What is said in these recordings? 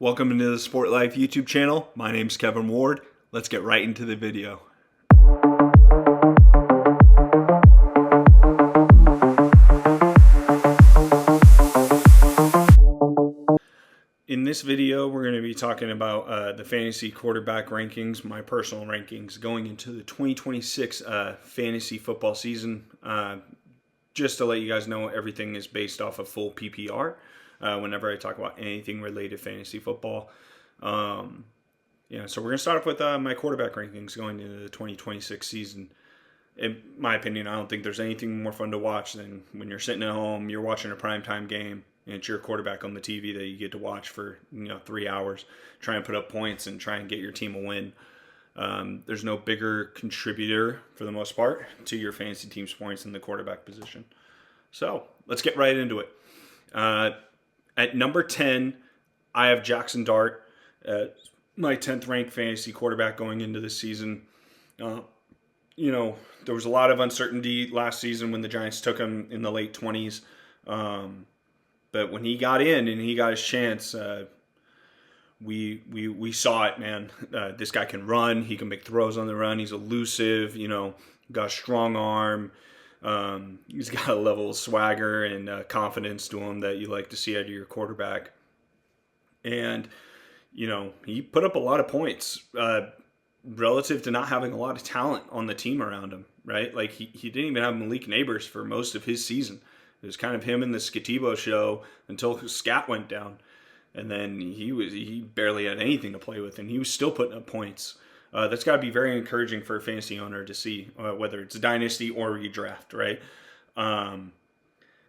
Welcome into the Sport Life YouTube channel. My name's Kevin Ward. Let's get right into the video. In this video, we're going to be talking about the fantasy quarterback rankings, my personal rankings going into the 2026 fantasy football season. Just to let you guys know, everything is based off of full PPR. Whenever I talk about anything related to fantasy football. So we're going to start off with my quarterback rankings going into the 2026 season. In my opinion, I don't think there's anything more fun to watch than when you're sitting at home, you're watching a primetime game, and it's your quarterback on the TV that you get to watch for 3 hours, try and put up points and try and get your team a win. There's no bigger contributor, for the most part, to your fantasy team's points than the quarterback position. So let's get right into it. At number 10, I have Jackson Dart, my 10th ranked fantasy quarterback going into this season. There was a lot of uncertainty last season when the Giants took him in the late 20s. But when he got in and he got his chance, we saw it, man. This guy can run. He can make throws on the run. He's elusive, got a strong arm. He's got a level of swagger and confidence to him that you like to see out of your quarterback. And, he put up a lot of points relative to not having a lot of talent on the team around him, right? Like, he didn't even have Malik Neighbors for most of his season. It was kind of him and the Skatibo show until Scat went down. And then he barely had anything to play with, and he was still putting up points. That's got to be very encouraging for a fantasy owner to see, whether it's a dynasty or redraft, right?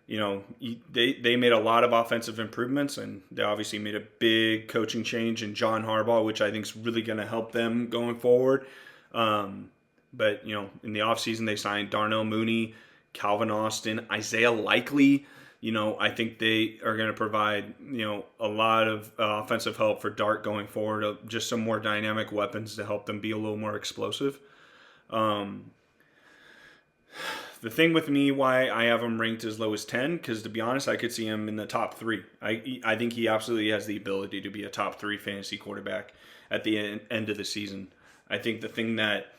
They made a lot of offensive improvements, and they obviously made a big coaching change in John Harbaugh, which I think is really going to help them going forward. But in the offseason, they signed Darnell Mooney, Calvin Austin, Isaiah Likely. I think they are going to provide, a lot of offensive help for Dart going forward, just some more dynamic weapons to help them be a little more explosive. The thing with me, why I have him ranked as low as 10, because to be honest, I could see him in the top 3. I think he absolutely has the ability to be a top 3 fantasy quarterback at the end of the season. I think the thing that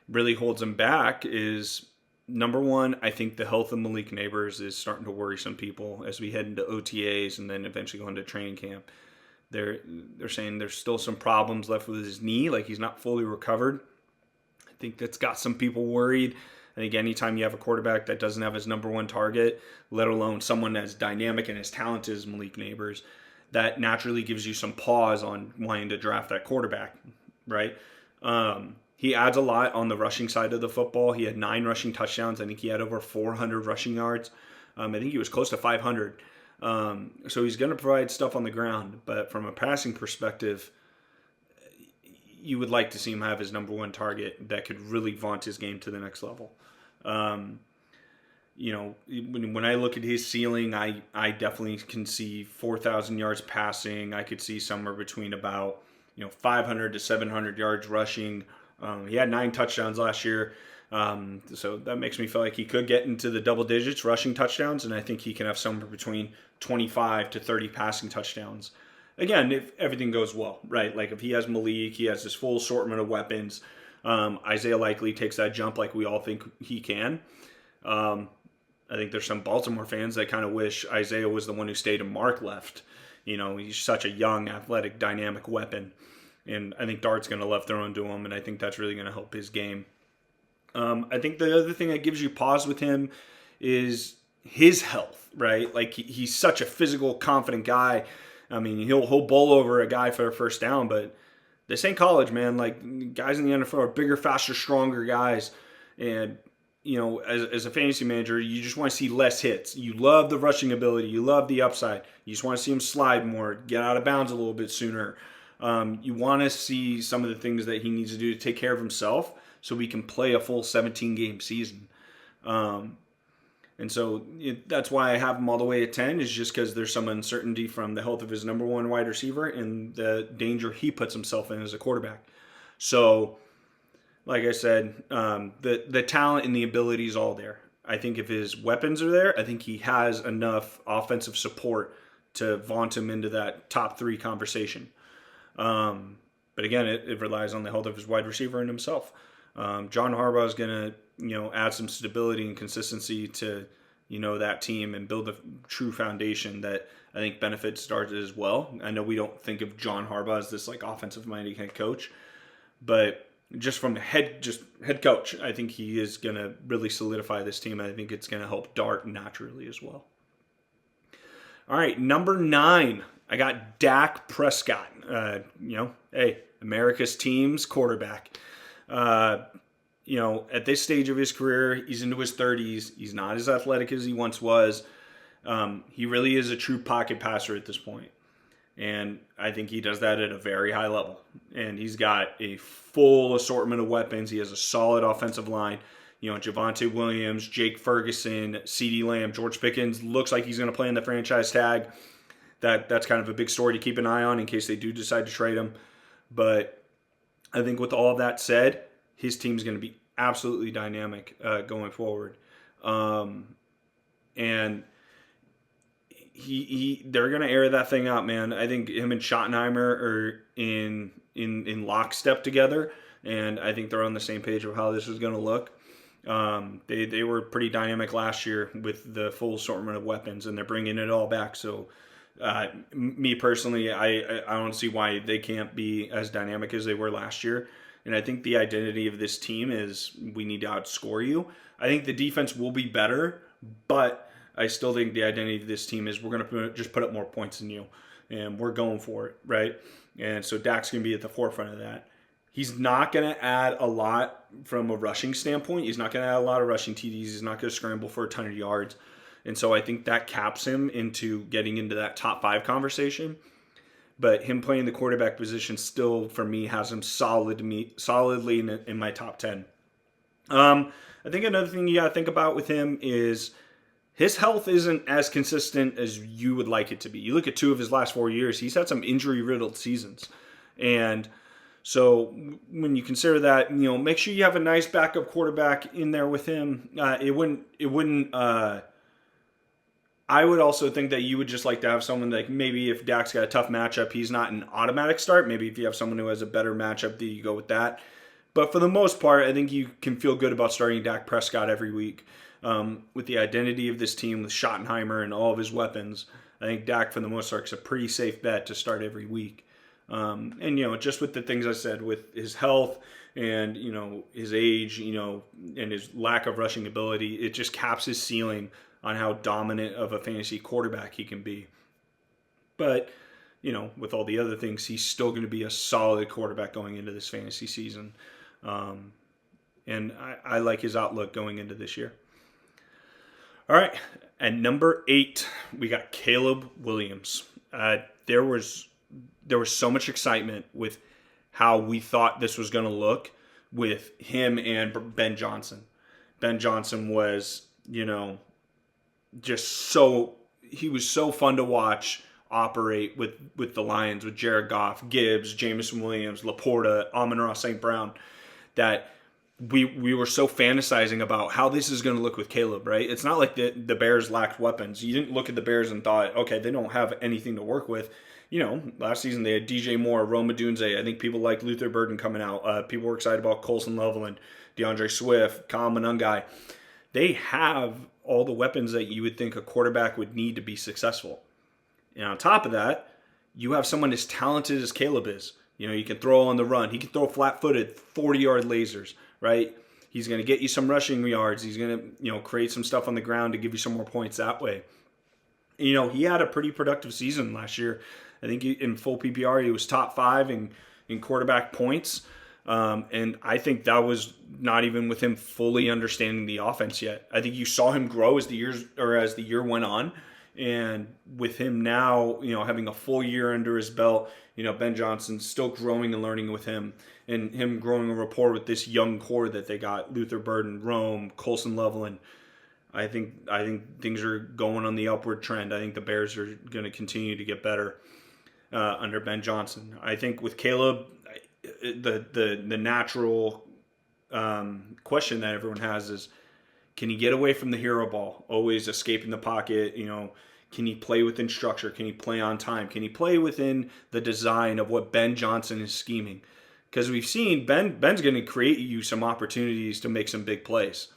really holds him back is, number one, I think the health of Malik Neighbors is starting to worry some people as we head into OTAs and then eventually go into training camp. They're saying there's still some problems left with his knee, like he's not fully recovered. I think that's got some people worried. I think anytime you have a quarterback that doesn't have his number one target, let alone someone as dynamic and as talented as Malik Neighbors, that naturally gives you some pause on wanting to draft that quarterback, right? He adds a lot on the rushing side of the football. He had 9 rushing touchdowns. I think he had over 400 rushing yards. I think he was close to 500. So he's going to provide stuff on the ground. But from a passing perspective, you would like to see him have his number one target that could really vaunt his game to the next level. When I look at his ceiling, I definitely can see 4,000 yards passing. I could see somewhere between about 500 to 700 yards rushing. He had 9 touchdowns last year, so that makes me feel like he could get into the double digits rushing touchdowns, and I think he can have somewhere between 25 to 30 passing touchdowns. Again, if everything goes well, right? Like if he has Malik, he has this full assortment of weapons. Isaiah Likely takes that jump like we all think he can. I think there's some Baltimore fans that kind of wish Isaiah was the one who stayed and Mark left. He's such a young, athletic, dynamic weapon. And I think Dart's going to love throwing to him, and I think that's really going to help his game. I think the other thing that gives you pause with him is his health, right? Like he's such a physical, confident guy. I mean, he'll bowl over a guy for a first down, but this ain't college, man. Like guys in the NFL are bigger, faster, stronger guys, and as a fantasy manager, you just want to see less hits. You love the rushing ability, you love the upside. You just want to see him slide more, get out of bounds a little bit sooner. You want to see some of the things that he needs to do to take care of himself so we can play a full 17-game season. And so that's why I have him all the way at 10, is just because there's some uncertainty from the health of his number one wide receiver and the danger he puts himself in as a quarterback. So, like I said, the talent and the ability is all there. I think if his weapons are there, I think he has enough offensive support to vaunt him into that top 3 conversation. But again, it relies on the health of his wide receiver and himself. John Harbaugh is going to, add some stability and consistency to, that team and build a true foundation that I think benefits Dart as well. I know we don't think of John Harbaugh as this like offensive-minded head coach, but just from head coach, I think he is going to really solidify this team. I think it's going to help Dart naturally as well. All right, number 9, I got Dak Prescott. America's team's quarterback. At this stage of his career, he's into his 30s. He's not as athletic as he once was. He really is a true pocket passer at this point. And I think he does that at a very high level. And he's got a full assortment of weapons. He has a solid offensive line. Javonte Williams, Jake Ferguson, CeeDee Lamb, George Pickens. Looks like he's going to play in the franchise tag. That's kind of a big story to keep an eye on in case they do decide to trade him. But I think with all of that said, his team's going to be absolutely dynamic going forward. And they're going to air that thing out, man. I think him and Schottenheimer are in lockstep together, and I think they're on the same page of how this is going to look. They were pretty dynamic last year with the full assortment of weapons, and they're bringing it all back. So, me personally, I don't see why they can't be as dynamic as they were last year. And I think the identity of this team is we need to outscore you. I think the defense will be better, but I still think the identity of this team is we're going to just put up more points than you, and we're going for it, right? And so Dak's going to be at the forefront of that. He's not going to add a lot from a rushing standpoint. He's not going to add a lot of rushing TDs. He's not going to scramble for a ton of yards. And so I think that caps him into getting into that top 5 conversation. But him playing the quarterback position still, for me, has him solidly in my top 10. I think another thing you got to think about with him is his health isn't as consistent as you would like it to be. You look at 2 of his last 4 years, he's had some injury-riddled seasons. And so when you consider that, make sure you have a nice backup quarterback in there with him. I would also think that you would just like to have someone like maybe if Dak's got a tough matchup, he's not an automatic start. Maybe if you have someone who has a better matchup, then you go with that. But for the most part, I think you can feel good about starting Dak Prescott every week. With the identity of this team, with Schottenheimer and all of his weapons, I think Dak, for the most part, is a pretty safe bet to start every week. And just with the things I said, with his health and, his age, and his lack of rushing ability, it just caps his ceiling on how dominant of a fantasy quarterback he can be. But, with all the other things, he's still going to be a solid quarterback going into this fantasy season. And I like his outlook going into this year. All right, at number 8, we got Caleb Williams. There was so much excitement with how we thought this was going to look with him and Ben Johnson. Ben Johnson was, he was so fun to watch operate with the Lions, with Jared Goff, Gibbs, Jameson Williams, Laporta, Amon-Ra St. Brown, that we were so fantasizing about how this is going to look with Caleb, right? It's not like the Bears lacked weapons. You didn't look at the Bears and thought, okay, they don't have anything to work with. Last season they had DJ Moore, Rome Odunze. I think people like Luther Burden coming out. People were excited about Colson Loveland, DeAndre Swift, Kyle Monangai. They have all the weapons that you would think a quarterback would need to be successful. And on top of that, you have someone as talented as Caleb is. You can throw on the run. He can throw flat-footed 40-yard lasers, right? He's going to get you some rushing yards. He's going to, create some stuff on the ground to give you some more points that way. He had a pretty productive season last year. I think in full PPR, he was top 5 in quarterback points. And I think that was not even with him fully understanding the offense yet. I think you saw him grow as the year went on. And with him now, having a full year under his belt, Ben Johnson's still growing and learning with him, and him growing a rapport with this young core that they got: Luther Burden, Rome, Colson Loveland. I think things are going on the upward trend. I think the Bears are going to continue to get better under Ben Johnson. I think with Caleb, the natural question that everyone has is, can he get away from the hero ball? Always escaping the pocket, Can he play within structure? Can he play on time? Can he play within the design of what Ben Johnson is scheming? Because we've seen Ben's going to create you some opportunities to make some big plays.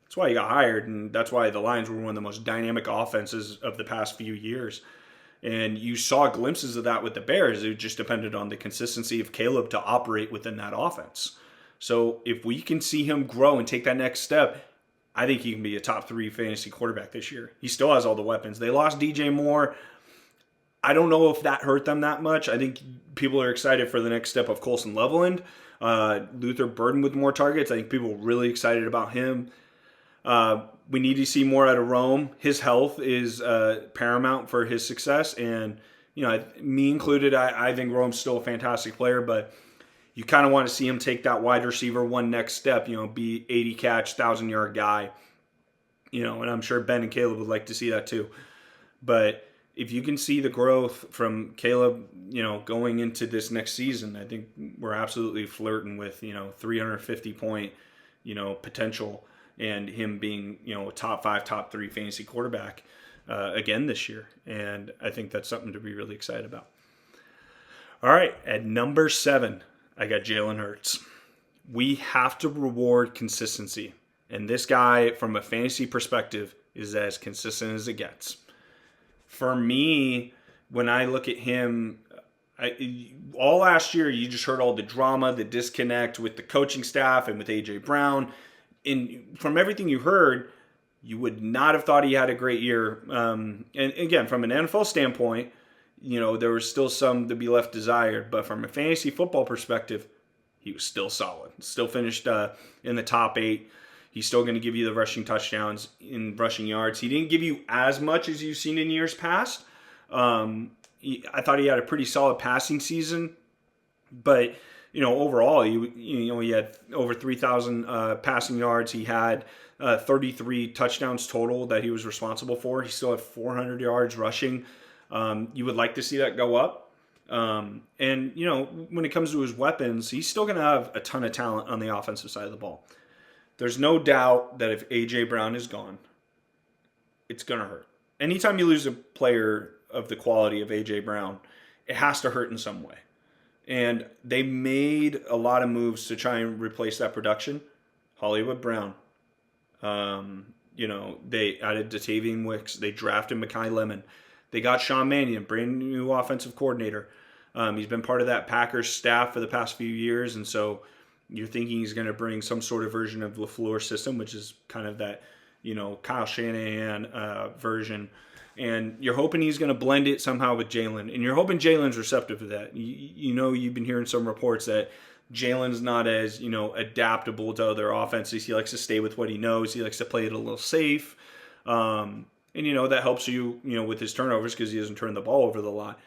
That's why he got hired, and that's why the Lions were one of the most dynamic offenses of the past few years. And you saw glimpses of that with the Bears. It just depended on the consistency of Caleb to operate within that offense. So if we can see him grow and take that next step, I think he can be a top 3 fantasy quarterback this year. He still has all the weapons. They lost DJ Moore. I don't know if that hurt them that much. I think people are excited for the next step of Colson Leveland. Luther Burden with more targets. I think people are really excited about him. We need to see more out of Rome. His health is paramount for his success. And, me included, I think Rome's still a fantastic player, but you kind of want to see him take that wide receiver one next step, be 80 catch, 1,000-yard guy. And I'm sure Ben and Caleb would like to see that too. But if you can see the growth from Caleb, going into this next season, I think we're absolutely flirting with, 350 point, potential, and him being, a top 5, top 3 fantasy quarterback again this year. And I think that's something to be really excited about. All right, at number 7, I got Jalen Hurts. We have to reward consistency. And this guy, from a fantasy perspective, is as consistent as it gets. For me, when I look at him, all last year, you just heard all the drama, the disconnect with the coaching staff and with A.J. Brown. And from everything you heard, you would not have thought he had a great year. And again, from an NFL standpoint, there was still some to be left desired. But from a fantasy football perspective, he was still solid. Still finished in the top 8. He's still going to give you the rushing touchdowns in rushing yards. He didn't give you as much as you've seen in years past. I thought he had a pretty solid passing season. But, overall, he had over 3,000 passing yards. He had 33 touchdowns total that he was responsible for. He still had 400 yards rushing. You would like to see that go up. And, when it comes to his weapons, he's still going to have a ton of talent on the offensive side of the ball. There's no doubt that if A.J. Brown is gone, it's going to hurt. Anytime you lose a player of the quality of A.J. Brown, it has to hurt in some way. And they made a lot of moves to try and replace that production. Hollywood Brown. They added Datavian Wicks. They drafted Mekhi Lemon. They got Sean Mannion, brand new offensive coordinator. He's been part of that Packers staff for the past few years, and so you're thinking he's going to bring some sort of version of LaFleur's system, which is kind of that, Kyle Shanahan version. And you're hoping he's going to blend it somehow with Jalen. And you're hoping Jalen's receptive to that. You've been hearing some reports that Jalen's not as, adaptable to other offenses. He likes to stay with what he knows. He likes to play it a little safe. And, that helps you, with his turnovers because he doesn't turn the ball over a lot.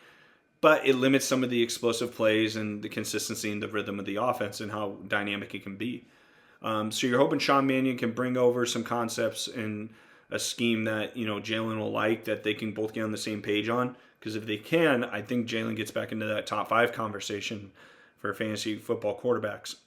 But it limits some of the explosive plays and the consistency and the rhythm of the offense and how dynamic it can be. So you're hoping Sean Mannion can bring over some concepts and a scheme that, Jalen will like, that they can both get on the same page on. Because if they can, I think Jalen gets back into that top 5 conversation for fantasy football quarterbacks.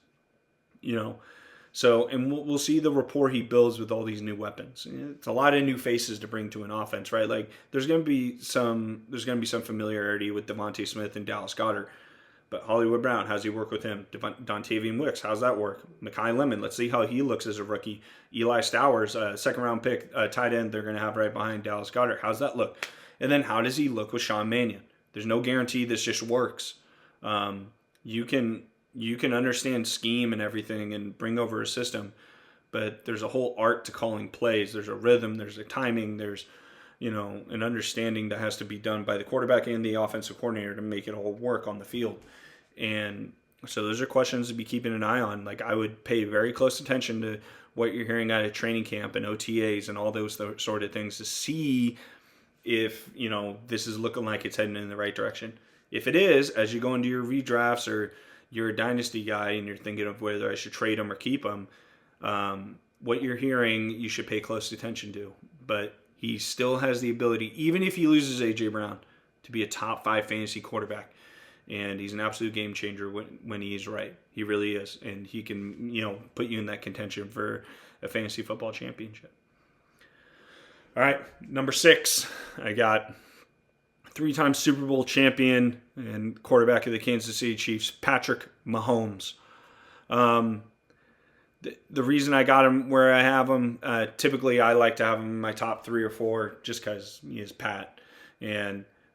So, and we'll see the rapport he builds with all these new weapons. It's a lot of new faces to bring to an offense, right? Like there's going to be some familiarity with Devontae Smith and Dallas Goedert, but Hollywood Brown, how's he work with him? Dontavian Wicks, how's that work? Mekhi Lemon, let's see how he looks as a rookie. Eli Stowers, second round pick, tight end, they're going to have right behind Dallas Goedert. How's that look? And then how does he look with Sean Mannion? There's no guarantee this just works. You can understand scheme and everything and bring over a system, but there's a whole art to calling plays. There's a rhythm, there's a timing, there's, an understanding that has to be done by the quarterback and the offensive coordinator to make it all work on the field. And so those are questions to be keeping an eye on. Like I would pay very close attention to what you're hearing out of training camp and OTAs and all those sort of things to see if, this is looking like it's heading in the right direction. If it is, as you go into your redrafts or you're a dynasty guy and you're thinking of whether I should trade him or keep him, what you're hearing, you should pay close attention to. But he still has the ability, even if he loses A.J. Brown, to be a top 5 fantasy quarterback. And he's an absolute game changer when he's right. He really is. And he can, put you in that contention for a fantasy football championship. All right, number 6, I got 3-time Super Bowl champion and quarterback of the Kansas City Chiefs, Patrick Mahomes. The reason I got him where I have him, typically I like to have him in my top 3 or 4 just because he is Pat.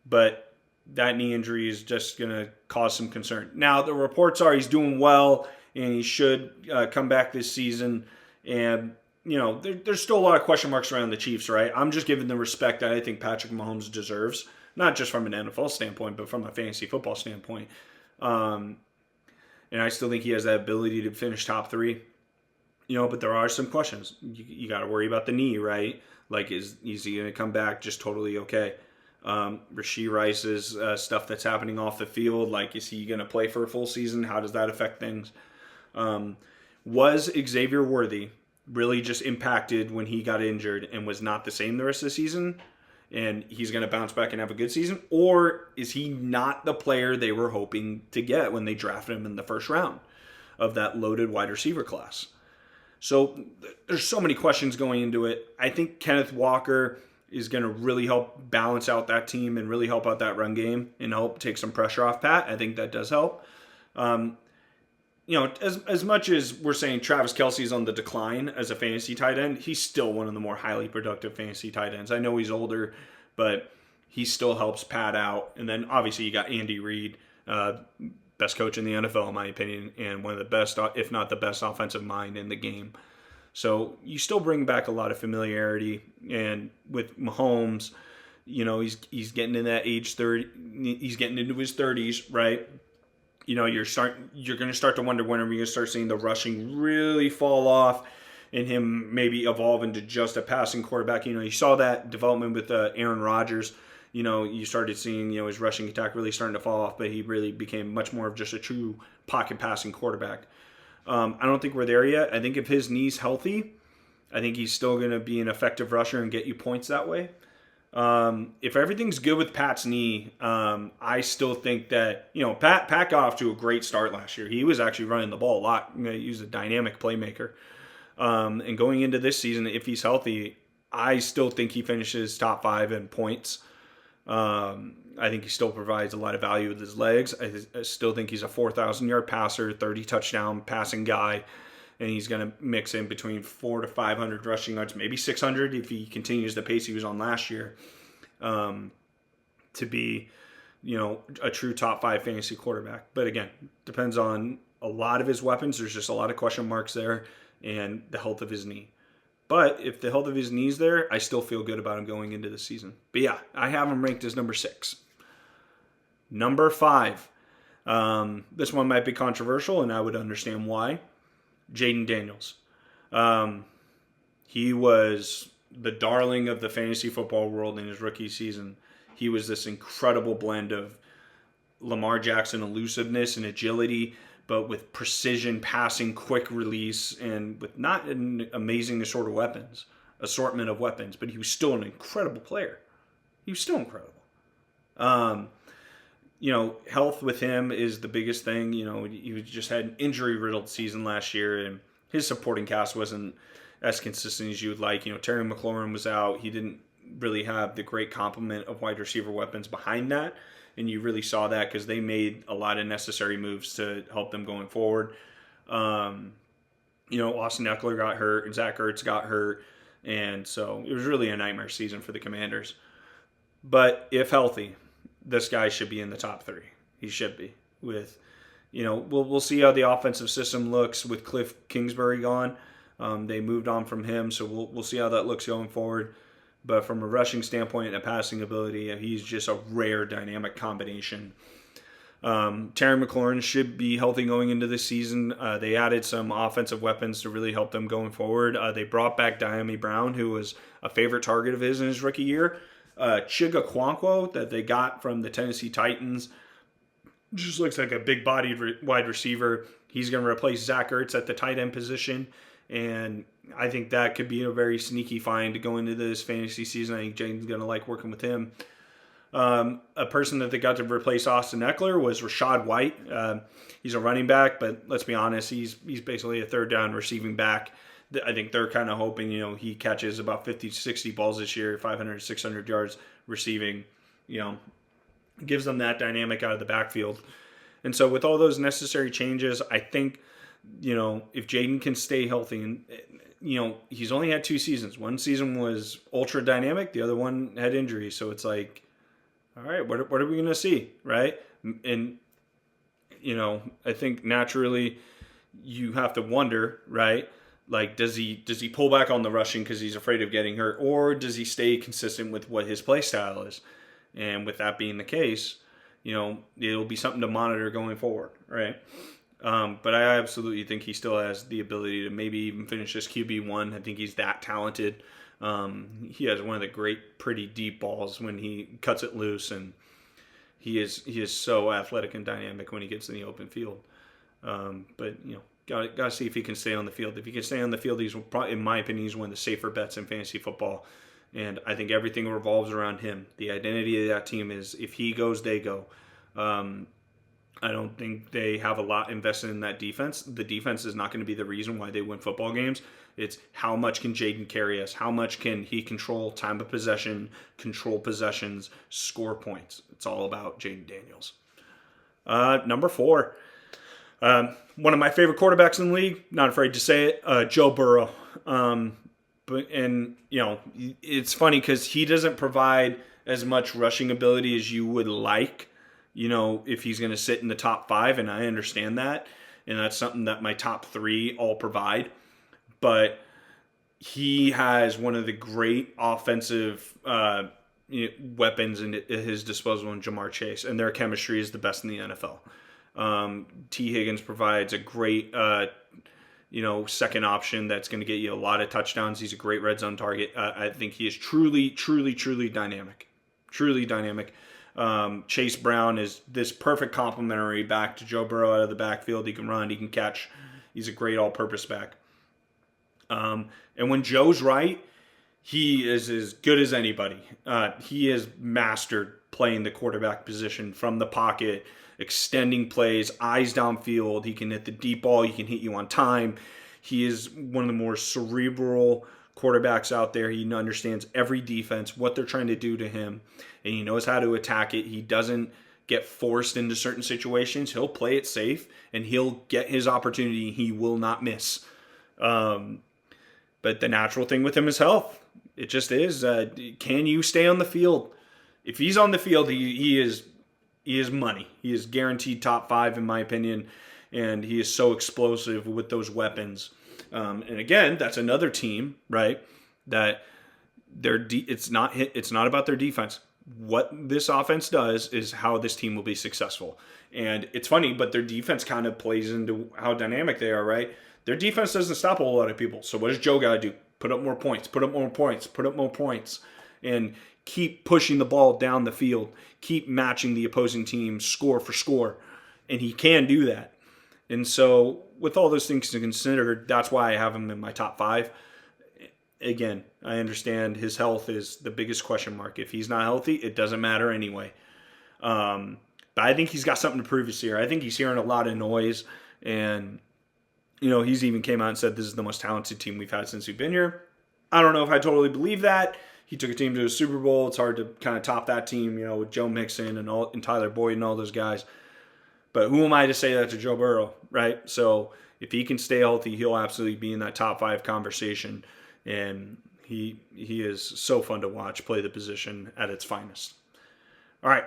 But that knee injury is just going to cause some concern. Now, the reports are he's doing well and he should come back this season. And, there's still a lot of question marks around the Chiefs, right? I'm just giving the respect that I think Patrick Mahomes deserves, not just from an NFL standpoint, but from a fantasy football standpoint. And I still think he has that ability to finish top 3. But there are some questions. You got to worry about the knee, right? Like, is he going to come back just totally okay? Rashee Rice's stuff that's happening off the field, like, is he going to play for a full season? How does that affect things? Was Xavier Worthy really just impacted when he got injured and was not the same the rest of the season? And he's going to bounce back and have a good season? Or is he not the player they were hoping to get when they drafted him in the first round of that loaded wide receiver class? So there's so many questions going into it. I think Kenneth Walker is going to really help balance out that team and really help out that run game and help take some pressure off Pat. I think that does help. As much as we're saying Travis Kelce is on the decline as a fantasy tight end, he's still one of the more highly productive fantasy tight ends. I know he's older, but he still helps Pat out. And then obviously you got Andy Reid, best coach in the NFL, in my opinion, and one of the best, if not the best, offensive mind in the game. So you still bring back a lot of familiarity. And with Mahomes, he's getting in that age 30. He's getting into his 30s, right? You're going to start to wonder when are we going to start seeing the rushing really fall off and him maybe evolve into just a passing quarterback. You saw that development with Aaron Rodgers. You started seeing, his rushing attack really starting to fall off, but he really became much more of just a true pocket passing quarterback. I don't think we're there yet. I think if his knee's healthy, I think he's still going to be an effective rusher and get you points that way. If everything's good with Pat's knee, I still think that, Pat got off to a great start last year. He was actually running the ball a lot. He was a dynamic playmaker. And going into this season, if he's healthy, I still think he finishes top 5 in points. I think he still provides a lot of value with his legs. I still think he's a 4,000-yard passer, 30-touchdown passing guy, and he's going to mix in between 400 to 500 rushing yards, maybe 600 if he continues the pace he was on last year, to be, a true top 5 fantasy quarterback. But again, depends on a lot of his weapons. There's just a lot of question marks there, and the health of his knee. But if the health of his knee's there, I still feel good about him going into the season. But yeah, I have him ranked as number 6. Number 5. This one might be controversial, and I would understand why. Jayden Daniels. He was the darling of the fantasy football world in his rookie season. He was this incredible blend of Lamar Jackson elusiveness and agility, but with precision, passing, quick release, and with not an amazing assortment of weapons, but he was still an incredible player. He was still incredible. Health with him is the biggest thing. He just had an injury-riddled season last year, and his supporting cast wasn't as consistent as you would like. Terry McLaurin was out. He didn't really have the great complement of wide receiver weapons behind that. And you really saw that because they made a lot of necessary moves to help them going forward. Austin Eckler got hurt, and Zach Ertz got hurt. And so it was really a nightmare season for the Commanders. But if healthy, this guy should be in the top 3. He should be. We'll see how the offensive system looks with Cliff Kingsbury gone. They moved on from him, so we'll see how that looks going forward. But from a rushing standpoint and a passing ability, he's just a rare dynamic combination. Terry McLaurin should be healthy going into this season. They added some offensive weapons to really help them going forward. They brought back Diami Brown, who was a favorite target of his in his rookie year. Chiga Okonkwo that they got from the Tennessee Titans just looks like a big-bodied wide receiver. He's going to replace Zach Ertz at the tight end position, and I think that could be a very sneaky find to go into this fantasy season. I think Jaden's going to like working with him. A person that they got to replace Austin Eckler was Rachaad White. He's a running back, but let's be honest, he's basically a third down receiving back I think they're kind of hoping, he catches about 50, 60 balls this year, 500, 600 yards receiving, gives them that dynamic out of the backfield. And so with all those necessary changes, I think, if Jayden can stay healthy, and, he's only had 2 seasons. One season was ultra dynamic. The other one had injuries. So it's like, all right, what are we going to see, right? And, I think naturally you have to wonder, right? Like, does he pull back on the rushing because he's afraid of getting hurt, or does he stay consistent with what his play style is? And with that being the case, it'll be something to monitor going forward, right? But I absolutely think he still has the ability to maybe even finish this QB1. I think he's that talented. He has one of the great, pretty deep balls when he cuts it loose, and he is so athletic and dynamic when he gets in the open field. But gotta see if he can stay on the field. If he can stay on the field, he's probably, in my opinion, he's one of the safer bets in fantasy football. And I think everything revolves around him. The identity of that team is if he goes, they go. I don't think they have a lot invested in that defense. The defense is not going to be the reason why they win football games. It's how much can Jayden carry us? How much can he control time of possession, control possessions, score points? It's all about Jayden Daniels. Number 4. One of my favorite quarterbacks in the league, not afraid to say it, Joe Burrow. It's funny because he doesn't provide as much rushing ability as you would like, if he's going to sit in the top 5, and I understand that. And that's something that my top 3 all provide. But he has one of the great offensive weapons at his disposal in Ja'Marr Chase, and their chemistry is the best in the NFL. T. Higgins provides a great, second option that's going to get you a lot of touchdowns. He's a great red zone target. I think he is truly, truly, truly dynamic. Truly dynamic. Chase Brown is this perfect complementary back to Joe Burrow out of the backfield. He can run, he can catch. He's a great all-purpose back. And when Joe's right, he is as good as anybody. He has mastered playing the quarterback position from the pocket, extending plays, eyes downfield. He can hit the deep ball. He can hit you on time. He is one of the more cerebral quarterbacks out there. He understands every defense, what they're trying to do to him, and he knows how to attack it. He doesn't get forced into certain situations. He'll play it safe, and he'll get his opportunity. He will not miss. But the natural thing with him is health. It just is. Can you stay on the field? If he's on the field, he is money. He is guaranteed top 5 in my opinion, and he is so explosive with those weapons. And again, that's another team, right? That it's not about their defense. What this offense does is how this team will be successful. And it's funny, but their defense kind of plays into how dynamic they are, right? Their defense doesn't stop a whole lot of people. So what does Joe got to do? Put up more points, put up more points, put up more points, and keep pushing the ball down the field, keep matching the opposing team score for score. And he can do that. And so with all those things to consider, that's why I have him in my top 5. Again, I understand his health is the biggest question mark. If he's not healthy, it doesn't matter anyway. But I think he's got something to prove this year. I think he's hearing a lot of noise, and he's even came out and said this is the most talented team we've had since we've been here. I don't know if I totally believe that. He took a team to a Super Bowl. It's hard to kind of top that team, with Joe Mixon and Tyler Boyd and all those guys. But who am I to say that to Joe Burrow, right? So if he can stay healthy, he'll absolutely be in that top 5 conversation. And he is so fun to watch play the position at its finest. All right.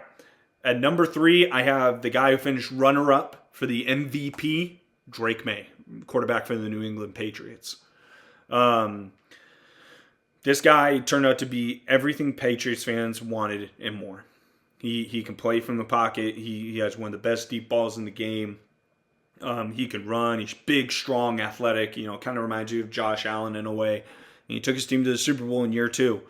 At number 3, I have the guy who finished runner-up for the MVP, Drake May, quarterback for the New England Patriots. This guy turned out to be everything Patriots fans wanted and more. He can play from the pocket. He has one of the best deep balls in the game. He can run. He's big, strong, athletic. Kind of reminds you of Josh Allen in a way. And he took his team to the Super Bowl in year 2.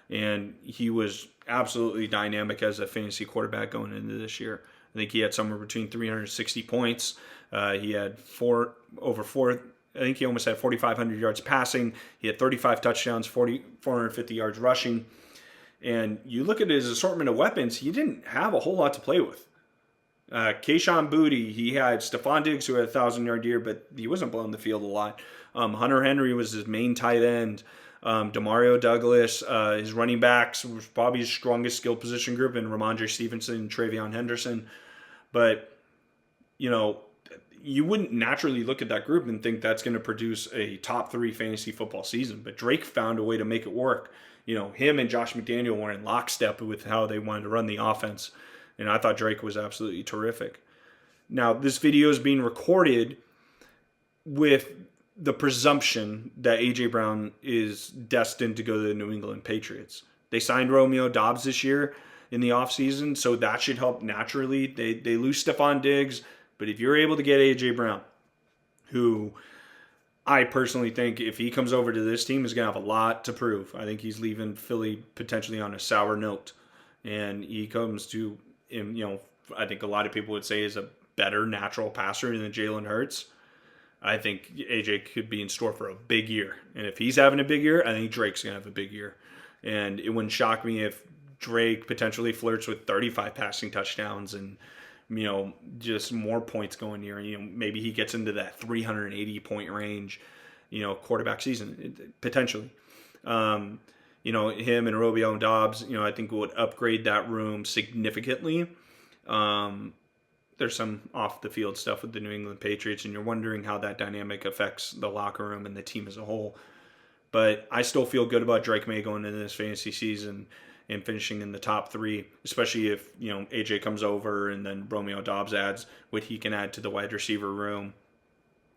And he was absolutely dynamic as a fantasy quarterback going into this year. I think he had somewhere between 360 points. He had I think he almost had 4,500 yards passing. He had 35 touchdowns, 450 yards rushing. And you look at his assortment of weapons, he didn't have a whole lot to play with. Kayshon Boutte, he had Stephon Diggs, who had a 1,000-yard year, but he wasn't blowing the field a lot. Hunter Henry was his main tight end. Demario Douglas, his running backs was probably his strongest skill position group, and Ramondre Stevenson and Travion Henderson. But, you wouldn't naturally look at that group and think that's going to produce a top 3 fantasy football season. But Drake found a way to make it work. Him and Josh McDaniel were in lockstep with how they wanted to run the offense. And I thought Drake was absolutely terrific. Now, this video is being recorded with the presumption that A.J. Brown is destined to go to the New England Patriots. They signed Romeo Doubs this year in the offseason, so that should help naturally. They lose Stephon Diggs, but if you're able to get A.J. Brown, who I personally think if he comes over to this team is going to have a lot to prove. I think he's leaving Philly potentially on a sour note. And he comes to, I think a lot of people would say is a better natural passer than Jalen Hurts. I think AJ could be in store for a big year. And if he's having a big year, I think Drake's going to have a big year. And it wouldn't shock me if Drake potentially flirts with 35 passing touchdowns and, just more points going near. Maybe he gets into that 380-point range, quarterback season, potentially. Him and Romeo and Doubs, I think would upgrade that room significantly. There's some off-the-field stuff with the New England Patriots, and you're wondering how that dynamic affects the locker room and the team as a whole. But I still feel good about Drake May going into this fantasy season and finishing in the top 3, especially if, AJ comes over and then Romeo Doubs adds what he can add to the wide receiver room.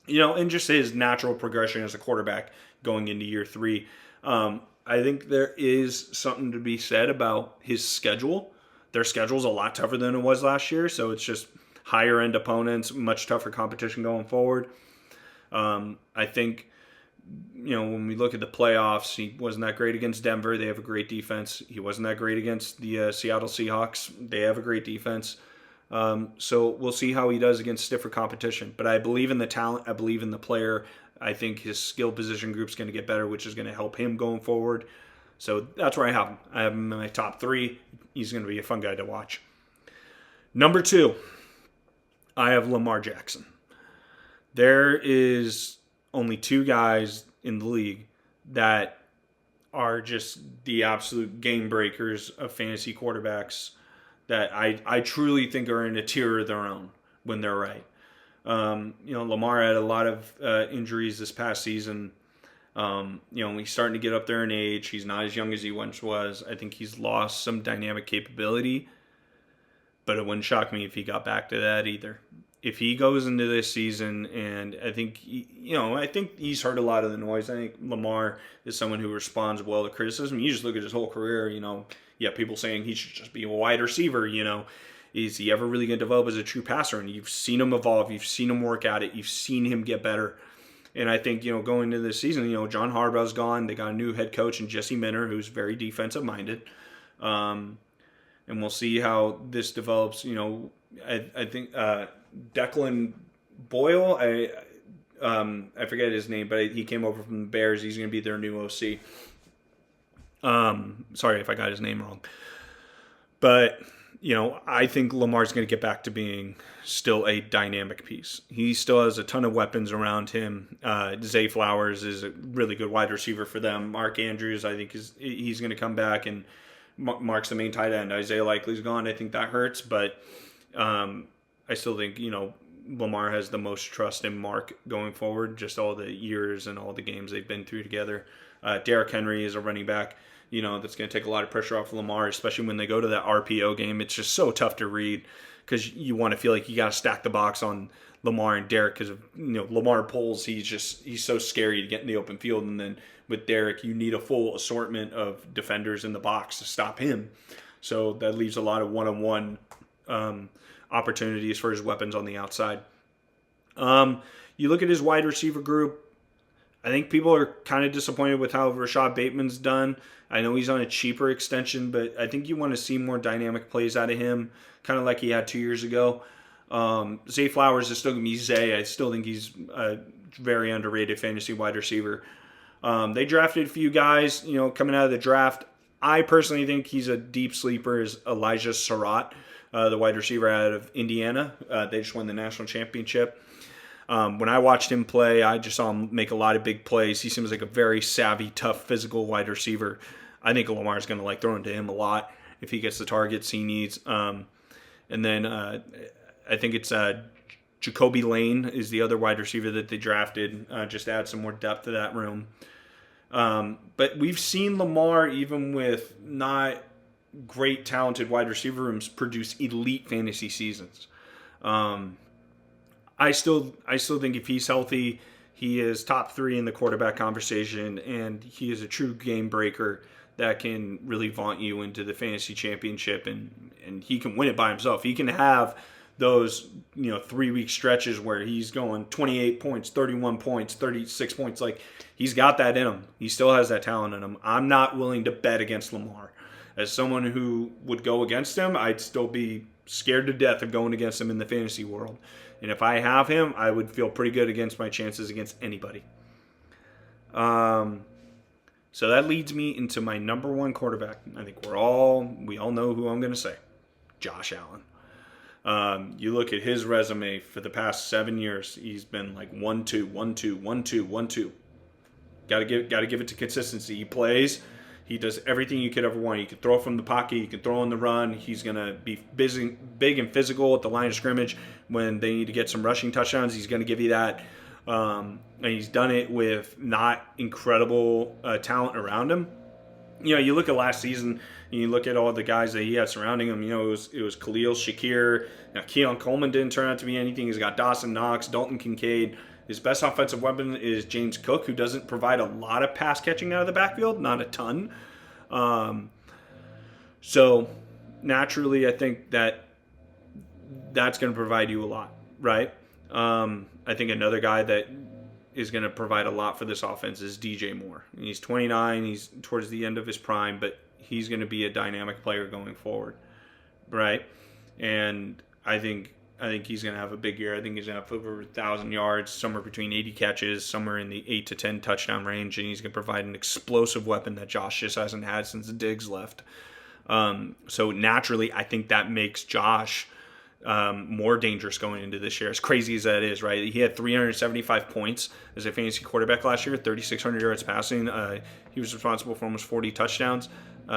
And just his natural progression as a quarterback going into year 3. I think there is something to be said about his schedule. Their schedule's a lot tougher than it was last year, so it's just higher end opponents, much tougher competition going forward. I think, when we look at the playoffs, he wasn't that great against Denver. They have a great defense. He wasn't that great against the Seattle Seahawks. They have a great defense. So we'll see how he does against stiffer competition. But I believe in the talent. I believe in the player. I think his skill position group's going to get better, which is going to help him going forward. So that's where I have him. I have him in my top 3. He's going to be a fun guy to watch. Number 2, I have Lamar Jackson. There is only 2 guys in the league that are just the absolute game breakers of fantasy quarterbacks that I truly think are in a tier of their own when they're right. Lamar had a lot of injuries this past season. He's starting to get up there in age. He's not as young as he once was. I think he's lost some dynamic capability, but it wouldn't shock me if he got back to that either. If he goes into this season, and I think he's heard a lot of the noise. I think Lamar is someone who responds well to criticism. You just look at his whole career, people saying he should just be a wide receiver, Is he ever really going to develop as a true passer? And you've seen him evolve. You've seen him work at it. You've seen him get better. And I think, going into this season, John Harbaugh's gone. They got a new head coach in Jesse Minter, who's very defensive-minded. And we'll see how this develops. I think Declan Boyle, I forget his name, but he came over from the Bears. He's going to be their new OC. Sorry if I got his name wrong. But, I think Lamar's going to get back to being still a dynamic piece. He still has a ton of weapons around him. Zay Flowers is a really good wide receiver for them. Mark Andrews, I think, he's going to come back, and Mark's the main tight end. Isaiah Likely's gone. I think that hurts, but I still think, Lamar has the most trust in Mark going forward, just all the years and all the games they've been through together. Derrick Henry is a running back, that's going to take a lot of pressure off Lamar, especially when they go to that RPO game. It's just so tough to read because you want to feel like you got to stack the box on Lamar and Derrick because of, Lamar pulls. He's so scary to get in the open field. And then with Derrick, you need a full assortment of defenders in the box to stop him. So that leaves a lot of one-on-one opportunities for his weapons on the outside. You look at his wide receiver group, I think people are kind of disappointed with how Rashad Bateman's done. I know he's on a cheaper extension, but I think you want to see more dynamic plays out of him, kind of like he had 2 years ago. Zay Flowers is still going to be Zay. I still think he's a very underrated fantasy wide receiver. They drafted a few guys, coming out of the draft. I personally think he's a deep sleeper is Elijah Surratt. the wide receiver out of Indiana. They just won the national championship. When I watched him play, I just saw him make a lot of big plays. He seems like a very savvy, tough, physical wide receiver. I think Lamar's going to like throwing to him a lot if he gets the targets he needs. And then I think it's Jacoby Lane is the other wide receiver that they drafted, just to add some more depth to that room. But we've seen Lamar, even with not great, talented wide receiver rooms, produce elite fantasy seasons. I still think if he's healthy, he is top 3 in the quarterback conversation, and he is a true game breaker that can really vaunt you into the fantasy championship, and he can win it by himself. He can have those 3-week stretches where he's going 28 points, 31 points, 36 points. Like, he's got that in him. He still has that talent in him. I'm not willing to bet against Lamar. As someone who would go against him, I'd still be scared to death of going against him in the fantasy world. And if I have him, I would feel pretty good against my chances against anybody. So that leads me into my number 1 quarterback. I think we all know who I'm going to say. Josh Allen. You look at his resume for the past 7 years, he's been like 1-2, 1-2, 1-2, 1-2. Got to give it to consistency. He plays. He does everything you could ever want. You can throw from the pocket. You can throw on the run. He's going to be big and physical at the line of scrimmage. When they need to get some rushing touchdowns, he's going to give you that. And he's done it with not incredible talent around him. You look at last season, and you look at all the guys that he had surrounding him. It was Khalil Shakir. Keon Coleman didn't turn out to be anything. He's got Dawson Knox, Dalton Kincaid. His best offensive weapon is James Cook, who doesn't provide a lot of pass catching out of the backfield, not a ton. So naturally, I think that's going to provide you a lot, right? I think another guy that is going to provide a lot for this offense is DJ Moore. He's 29. He's towards the end of his prime, but he's going to be a dynamic player going forward, right? And I think he's going to have a big year. I think he's going to have over 1,000 yards, somewhere between 80 catches, somewhere in the 8 to 10 touchdown range, and he's going to provide an explosive weapon that Josh just hasn't had since Diggs left. So naturally, I think that makes Josh more dangerous going into this year, as crazy as that is, right? He had 375 points as a fantasy quarterback last year, 3,600 yards passing. He was responsible for almost 40 touchdowns,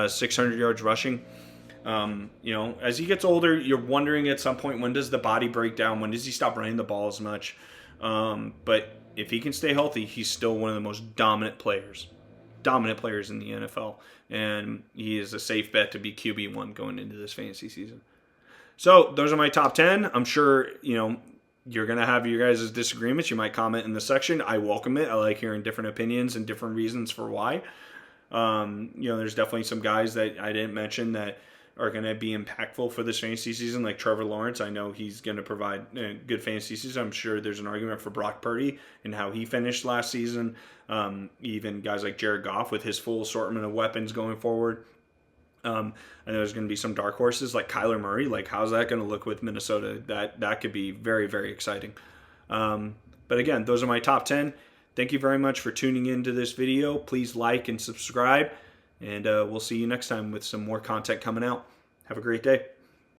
600 yards rushing. As he gets older, you're wondering at some point, when does the body break down? When does he stop running the ball as much? But if he can stay healthy, he's still one of the most dominant players in the NFL. And he is a safe bet to be QB1 going into this fantasy season. So those are my top 10. I'm sure, you're going to have your guys' disagreements. You might comment in the section. I welcome it. I like hearing different opinions and different reasons for why. There's definitely some guys that I didn't mention that are going to be impactful for this fantasy season, like Trevor Lawrence. I know he's going to provide a good fantasy season. I'm sure there's an argument for Brock Purdy and how he finished last season. Even guys like Jared Goff with his full assortment of weapons going forward. I know there's going to be some dark horses like Kyler Murray. Like, how's that going to look with Minnesota? That could be very, very exciting. But again, those are my top 10. Thank you very much for tuning into this video. Please like and subscribe. And we'll see you next time with some more content coming out. Have a great day.